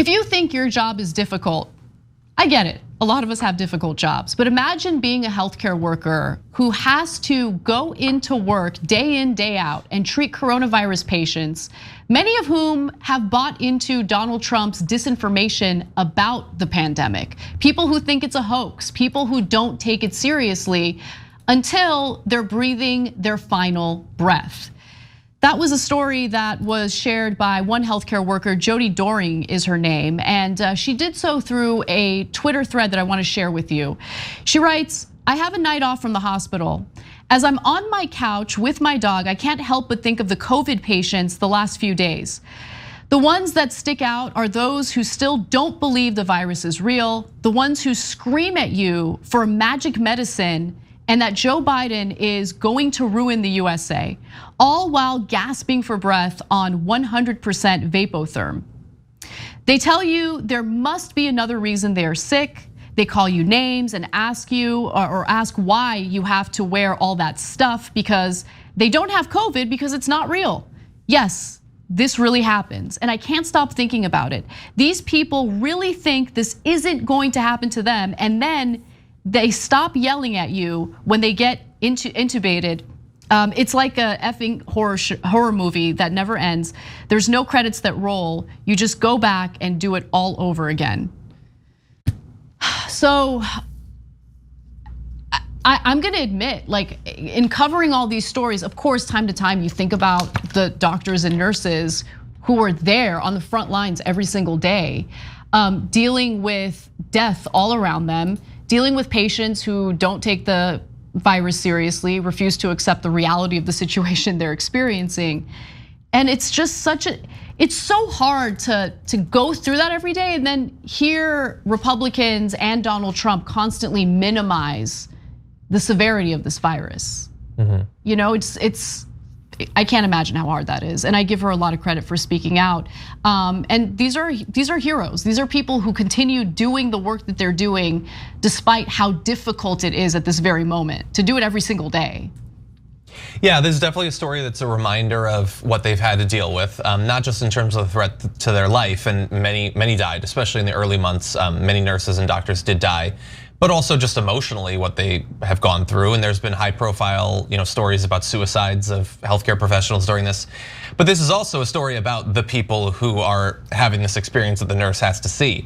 If you think your job is difficult, I get it. A lot of us have difficult jobs, but imagine being a healthcare worker who has to go into work day in, day out and treat coronavirus patients, many of whom have bought into Donald Trump's disinformation about the pandemic. People who think it's a hoax, people who don't take it seriously until they're breathing their final breath. That was a story that was shared by one healthcare worker, Jody Doring is her name, and she did so through a Twitter thread that I want to share with you. She writes, "I have a night off from the hospital. As I'm on my couch with my dog, I can't help but think of the COVID patients the last few days. The ones that stick out are those who still don't believe the virus is real, the ones who scream at you for a magic medicine and that Joe Biden is going to ruin the USA, all while gasping for breath on 100% Vapotherm. They tell you there must be another reason they are sick. They call you names and ask you or ask why you have to wear all that stuff because they don't have COVID because it's not real. Yes, this really happens, and I can't stop thinking about it. These people really think this isn't going to happen to them, and then they stop yelling at you when they get intubated. It's like a effing horror movie that never ends. There's no credits that roll. You just go back and do it all over again." So I'm gonna admit, like in covering all these stories, of course, time to time you think about the doctors and nurses who are there on the front lines every single day, dealing with death all around them, dealing with patients who don't take the virus seriously, refuse to accept the reality of the situation they're experiencing. And it's just it's so hard to go through that every day and then hear Republicans and Donald Trump constantly minimize the severity of this virus. You know, I can't imagine how hard that is, and I give her a lot of credit for speaking out. And these are heroes. These are people who continue doing the work that they're doing, despite how difficult it is at this very moment to do it every single day. Yeah, this is definitely a story that's a reminder of what they've had to deal with, not just in terms of the threat to their life, and many died, especially in the early months. Many nurses and doctors did die, but also just emotionally what they have gone through. And there's been high profile, stories about suicides of healthcare professionals during this. But this is also a story about the people who are having this experience that the nurse has to see.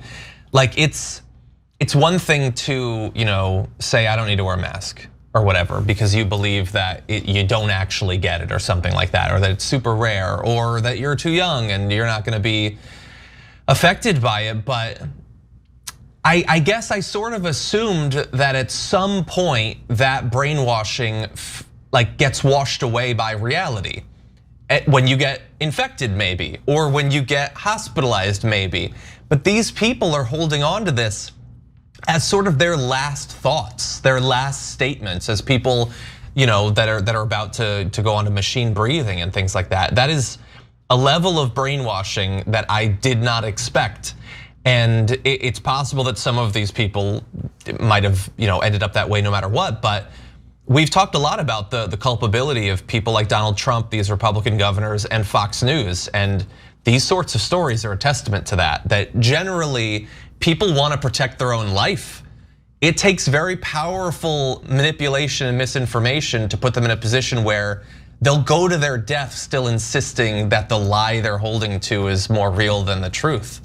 Like it's one thing to, say I don't need to wear a mask or whatever because you believe that you don't actually get it or something like that, or that it's super rare, or that you're too young and you're not gonna be affected by it. But I guess I sort of assumed that at some point that brainwashing gets washed away by reality. When you get infected maybe, or when you get hospitalized maybe. But these people are holding on to this as sort of their last thoughts, their last statements, as people that are about to go on to machine breathing and things like that. That is a level of brainwashing that I did not expect. And it's possible that some of these people might have ended up that way no matter what. But we've talked a lot about the culpability of people like Donald Trump, these Republican governors, and Fox News. And these sorts of stories are a testament to that generally people want to protect their own life. It takes very powerful manipulation and misinformation to put them in a position where they'll go to their death still insisting that the lie they're holding to is more real than the truth.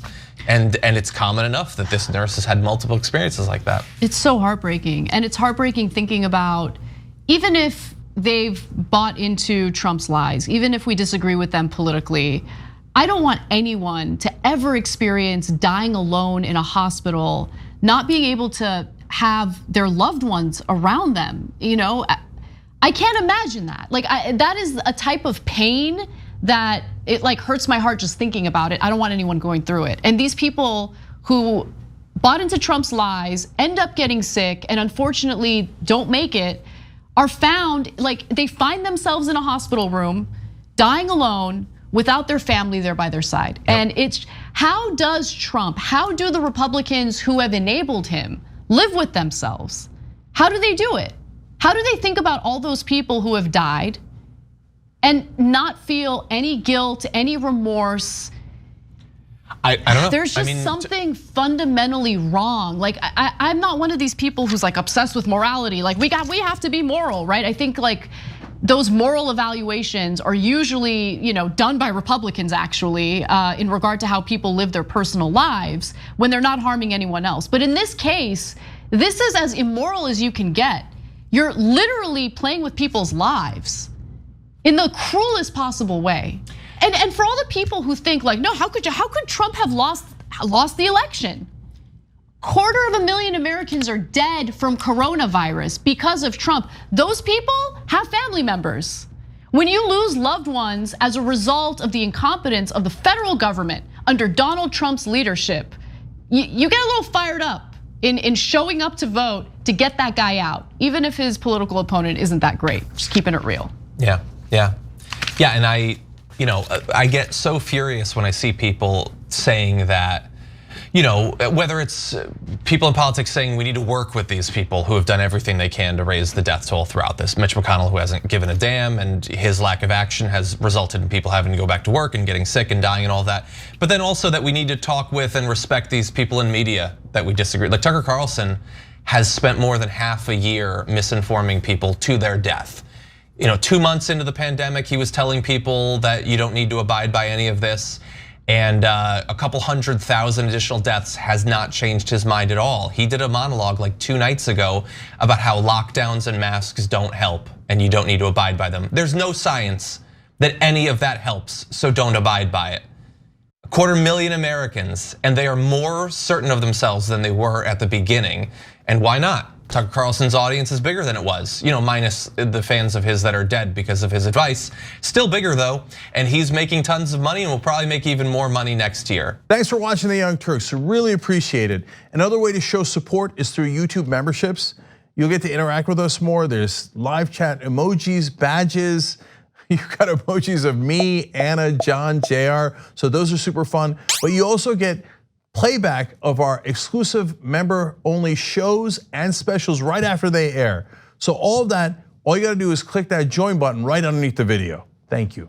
And it's common enough that this nurse has had multiple experiences like that. It's so heartbreaking, and it's heartbreaking thinking about, even if they've bought into Trump's lies, even if we disagree with them politically, I don't want anyone to ever experience dying alone in a hospital, not being able to have their loved ones around them. I can't imagine that. That is a type of pain that it hurts my heart just thinking about it. I don't want anyone going through it. And these people who bought into Trump's lies, end up getting sick, and unfortunately don't make it, are found, they find themselves in a hospital room, dying alone, without their family there by their side. Yep. And it's, how does Trump, how do the Republicans who have enabled him live with themselves? How do they do it? How do they think about all those people who have died and not feel any guilt, any remorse? I don't know. There's just something fundamentally wrong. Like I'm not one of these people who's like obsessed with morality. Like we have to be moral, right? I think like those moral evaluations are usually, done by Republicans actually, in regard to how people live their personal lives when they're not harming anyone else. But in this case, this is as immoral as you can get. You're literally playing with people's lives in the cruelest possible way. And for all the people who think like, no, how could Trump have lost the election? 250,000 Americans are dead from coronavirus because of Trump. Those people have family members. When you lose loved ones as a result of the incompetence of the federal government under Donald Trump's leadership, you get a little fired up in showing up to vote to get that guy out, even if his political opponent isn't that great. Just keeping it real. Yeah, and I get so furious when I see people saying that, whether it's people in politics saying we need to work with these people who have done everything they can to raise the death toll throughout this. Mitch McConnell, who hasn't given a damn, and his lack of action has resulted in people having to go back to work and getting sick and dying and all that. But then also that we need to talk with and respect these people in media that we disagree. Like Tucker Carlson has spent more than half a year misinforming people to their death. 2 months into the pandemic, he was telling people that you don't need to abide by any of this. And a couple 100,000 additional deaths has not changed his mind at all. He did a monologue like 2 nights ago about how lockdowns and masks don't help and you don't need to abide by them. There's no science that any of that helps, so don't abide by it. 250,000 Americans, and they are more certain of themselves than they were at the beginning. And why not? Tucker Carlson's audience is bigger than it was, minus the fans of his that are dead because of his advice. Still bigger though, and he's making tons of money and will probably make even more money next year. Thanks for watching The Young Turks, really appreciate it. Another way to show support is through YouTube memberships. You'll get to interact with us more. There's live chat emojis, badges. You've got emojis of me, Anna, John, JR, so those are super fun. But you also get playback of our exclusive member-only shows and specials right after they air. So all of that, all you gotta do is click that join button right underneath the video. Thank you.